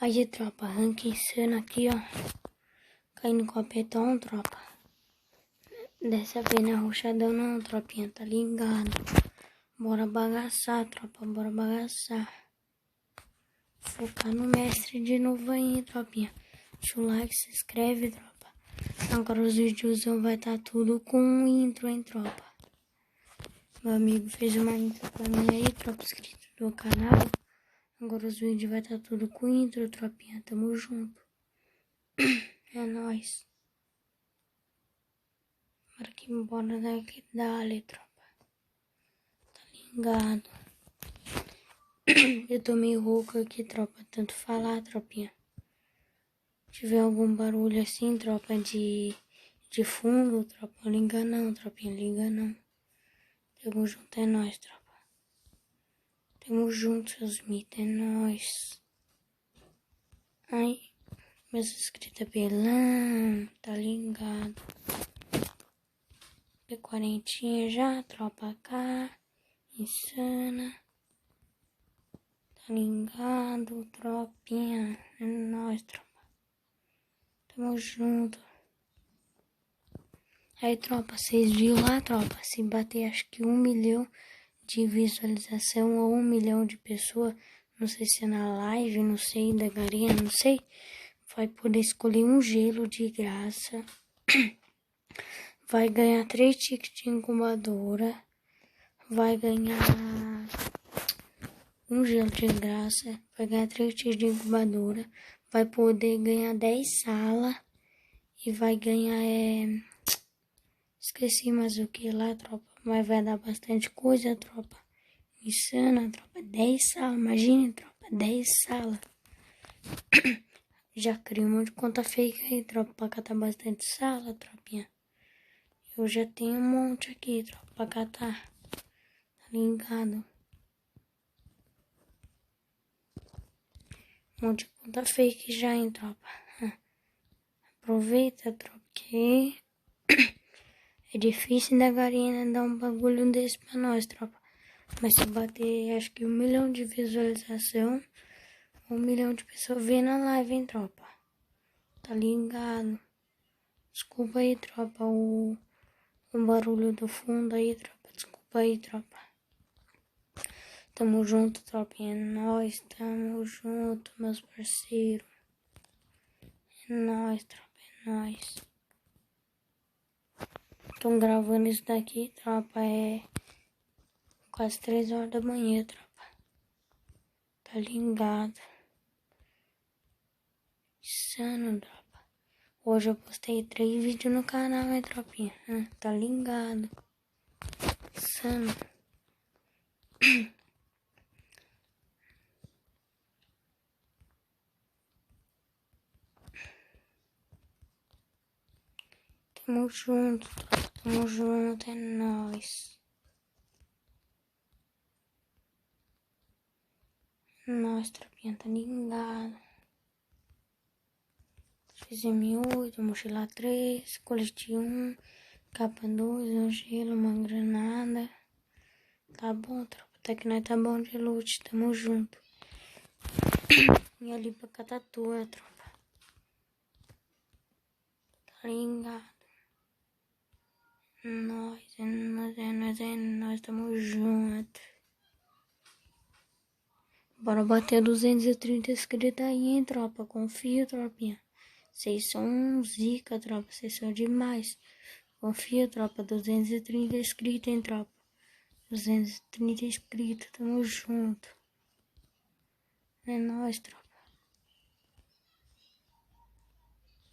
Aí, tropa, ranking insano aqui, ó. Caindo com a Peton, tropa. Dessa vez não é roxadão não, tropinha, tá ligado? Bora bagaçar, tropa, bora bagaçar. Focar no mestre de novo aí, tropinha. Deixa o like, se inscreve, tropa. Agora os vídeos vai estar tudo com intro, hein, tropa. Meu amigo fez uma intro pra mim aí, tropa, inscrito do canal. Agora os vídeos vai estar tudo com intro, tropinha. Tamo junto. É nóis. Bora que embora daqui, dale, tropa. Tá ligado? Eu tô meio rouco aqui, tropa. Tanto falar, tropinha. Se tiver algum barulho assim, tropa, de fundo, tropa, liga não, tropinha, liga não. Tamo junto, é nóis, tropa. Tamo junto, seus mitos, é nóis. Ai, meus inscritos é pelão, tá ligado? De quarentinha já, tropa cá, insana. Tá ligado, tropinha, é nóis, tropa. Tamo junto. Aí, tropa, vocês viram lá, tropa? Se bater, acho que 1 milhão de visualização ou 1 milhão de pessoas, não sei se é na live, não sei, da garinha, não sei, vai poder escolher um gelo de graça. Vai ganhar 3 tickets de incubadora. Vai ganhar um gelo de graça. Vai ganhar 3 tickets de incubadora. Vai poder ganhar 10 salas. E vai ganhar, esqueci mais o que lá, tropa. Mas vai dar bastante coisa, tropa. Insana, tropa. 10 salas, imagina, tropa. 10 salas. Já criei um monte de conta fake aí, tropa. Pra catar bastante sala, tropinha. Eu já tenho um monte aqui, tropa. Pra catar. Tá ligado? Um monte de conta fake já, hein, tropa. Aproveita, tropa, que é difícil da garinha dar um bagulho desse pra nós, tropa. Mas se bater, acho que 1 milhão de visualização, 1 milhão de pessoas vendo a live, hein, tropa. Tá ligado? Desculpa aí, tropa, o barulho do fundo aí, tropa. Desculpa aí, tropa. Tamo junto, tropinha. É nóis, tamo junto, meus parceiros. É nóis, tropa, é nóis. Tô gravando isso daqui, tropa, é quase 3 horas da manhã, tropa. Tá ligado? Insano, tropa. Hoje eu postei 3 vídeos no canal, hein, tropinha. Tá ligado? Insano. Tamo junto, tropa. Tamo junto, é nóis. É nóis, tropinha, tá ligado? M8, mochila 3, colete 1, capa 2, um gelo, uma granada. Tá bom, tropa. Até que nós tá bom de loot, tamo junto. E ali pra Catatua, tropa. Tá ligado? Nós, tamo junto. Bora bater 230 inscritos aí, hein, tropa. Confia, tropinha. Vocês são um zica, tropa. Vocês são demais. Confia, tropa. 230 inscritos, hein, tropa. 230 inscritos. Tamo junto. É nóis, tropa.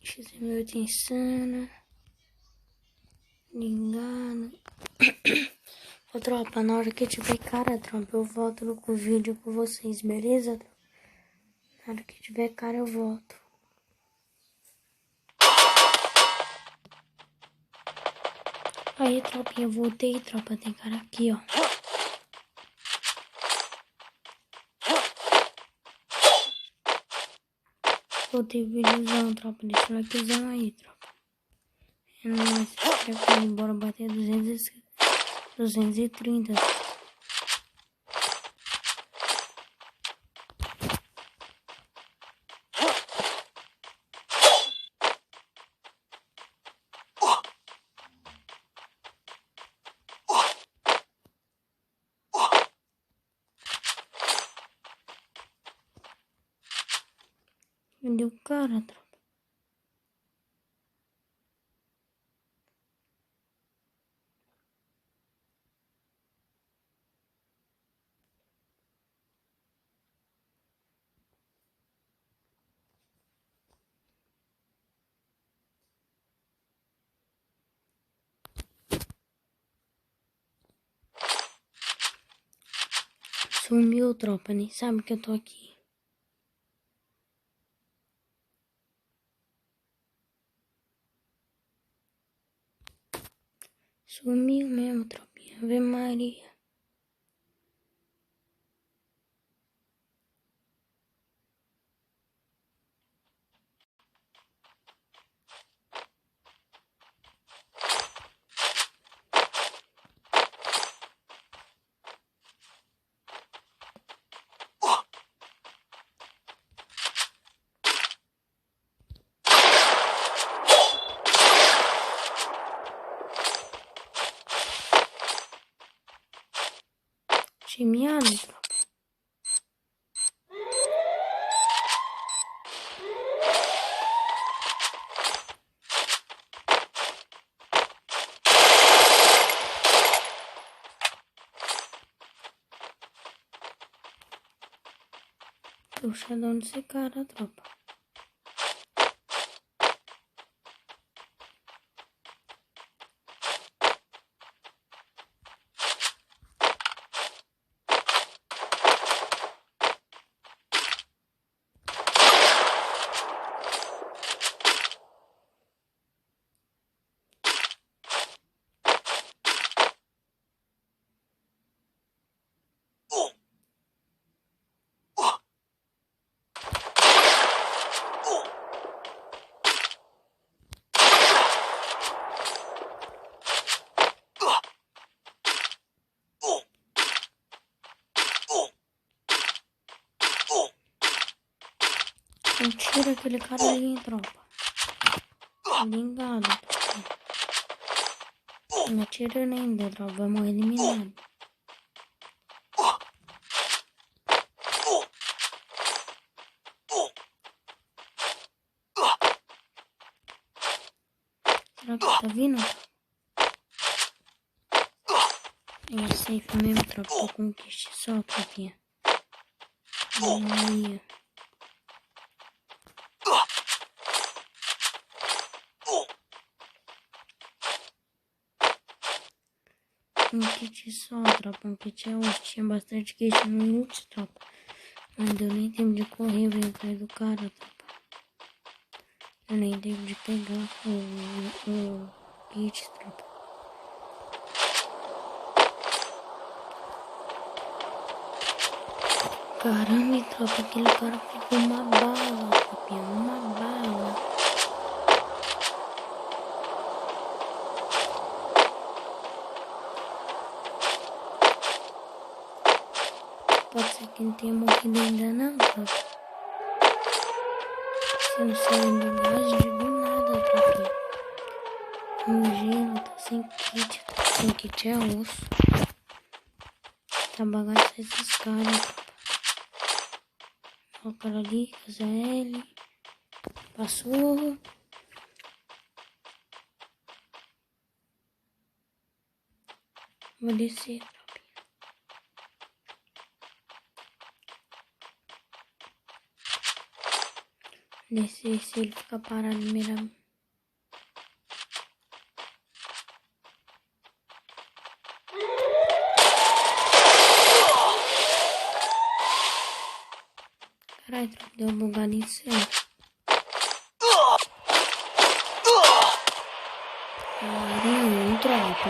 XM8 insana. Ligado. Ô, tropa, na hora que tiver cara, tropa, eu volto no vídeo com vocês, beleza, tropa? Na hora que tiver cara, eu volto. Aí, tropinha, voltei, tropa, tem cara aqui, ó. Voltei o videozão, tropa, deixa o likezão aí, tropa. É nóis, se inscreve aí, bora bater 230. Cadê o cara, tropa? Sumiu, tropa, nem sabe que eu tô aqui. Sumiu mesmo, tropinha. Ave Maria. Timeado, tropa. Tô chadão desse cara, tropa. Tira aquele cara ali, hein, tropa. Ligado, tropa. Não atira ainda, tropa. Vamos eliminar. Será que tá vindo? É safe mesmo, tropa. Tô com um kit só, tropinha. Aí. Um kit só, tropa. Um kit é outro. Tinha bastante kit no ult, tropa. Não deu nem tempo de correr, veio atrás do cara, tropa. Eu nem tempo de pegar o kit, tropa. Caramba, tropa, aquele cara pegou uma bala, tropinha, uma bala. Pode ser que não tenha morrido ainda não, tropa. Se não sair do gás, digo nada, tropinha. No gelo, tá sem kit, tá sem kit é osso. Tá bagaço esses caras, tropa. Ó o cara ali, KZL. Passou. Vou descer, tropinha. Descer, se ele ficar parado no meio. Caralho, tropa, deu uma bugada em céu. Caramba, tropa.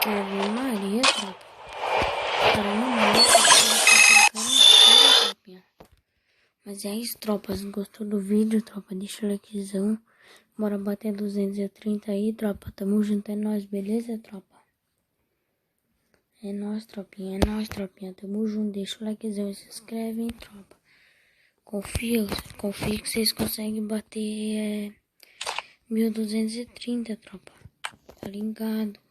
Ave Maria, tropa. Caramba, tropinha. Mas é isso, tropa. Se gostou do vídeo, tropa, deixa o likezão. Bora bater 230 aí, tropa. Tamo junto, é nóis, beleza, tropa? É nóis, tropinha, é nóis, tropinha. Tamo junto, deixa o likezão e se inscreve, hein, tropa. Confia que vocês conseguem bater 1230, tropa. Tá ligado?